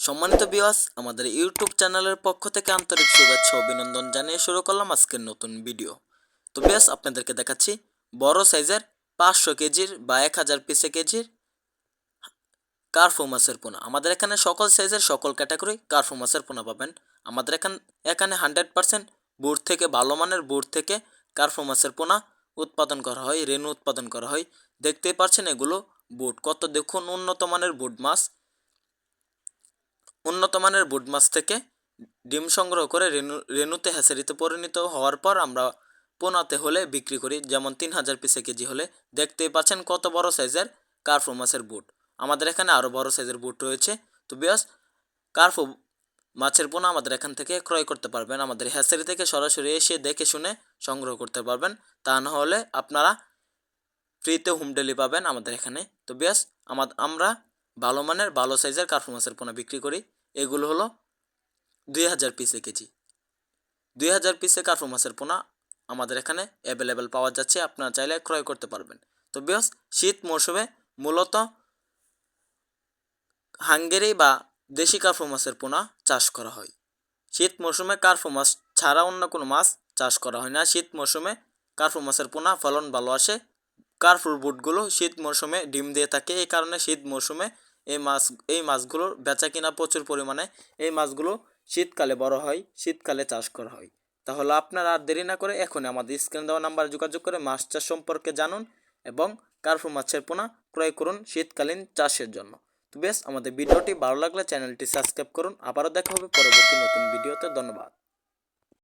সম্মানিত ভিউয়ার্স, আমাদের ইউটিউব চ্যানেলের পক্ষ থেকে আন্তরিক শুভেচ্ছা ও অভিনন্দন জানিয়ে শুরু করলাম আজকের নতুন ভিডিও। তো ভিউয়ার্স, আপনাদেরকে দেখাচ্ছি বড় সাইজের 500 কেজির বা 1000 পিসে কেজির কার্ফু মাছের পোনা। আমাদের এখানে সকল সাইজের সকল ক্যাটাগরি কার্ফু মাছের পোনা পাবেন। আমাদের এখানে 100% বুট থেকে ভালো মানের বুট থেকে কার্ফু মাছের পোনা উৎপাদন করা হয়, রেণু উৎপাদন করা হয়। দেখতেই পাচ্ছেন এগুলো বুট, কত দেখুন উন্নত মানের বুট মাছ। উন্নত মানের বুট মাছ থেকে ডিম সংগ্রহ করে রেণুতে হ্যাচারিতে পরিণত হওয়ার পর আমরা পোনাতে হলে বিক্রি করি, যেমন 3000 পিসে কেজি হলে। দেখতেই পাচ্ছেন কত বড় সাইজের কার্ফু মাছের বুট। আমাদের এখানে আরও বড় সাইজের বুট রয়েছে। তো বিয়াস, কার্ফু মাছের পোনা আমাদের এখান থেকে ক্রয় করতে পারবেন। আমাদের হ্যাচারি থেকে সরাসরি এসে দেখে শুনে সংগ্রহ করতে পারবেন। তা না হলে আপনারা ফ্রিতে হোম ডেলিভারি পাবেন আমাদের এখানে। তো বিয়াস, আমরা ভালো মানের ভালো সাইজের কার্ফু মাছের পোনা বিক্রি করি। এগুলো হলো 2000 পিসে কেজি। 2000 পিসে কার্ফু মাছের পোনা আমাদের এখানে অ্যাভেলেবেল পাওয়া যাচ্ছে, আপনারা চাইলে ক্রয় করতে পারবেন। তো বিয়াস, শীত মৌসুমে মূলত হাঙ্গেরি বা দেশি কার্ফু মাছের পোনা চাষ করা হয়। শীত মৌসুমে কার্ফু মাছ ছাড়া অন্য কোনো মাছ চাষ করা হয় না। শীত মৌসুমে কার্ফু মাছের পোনা ফলন ভালো আসে। কার্ফুর বুটগুলো শীত মৌসুমে ডিম দিয়ে থাকে, এই কারণে শীত মৌসুমে এই মাছগুলোর বেচা কিনা প্রচুর পরিমাণে। এই মাছগুলো শীতকালে বড় হয়, শীতকালে চাষ করা হয়। তাহলে আপনারা আর দেরি না করে এখনই আমাদের স্ক্রিনে দেওয়া নাম্বারে যোগাযোগ করে মাছ চাষ সম্পর্কে জানুন এবং কার্ফু মাছের পোনা ক্রয় করুন শীতকালীন চাষের জন্য। তো বেশ, আমাদের ভিডিওটি ভালো লাগলে চ্যানেলটি সাবস্ক্রাইব করুন। আবারও দেখা হবে পরবর্তী নতুন ভিডিওতে। ধন্যবাদ।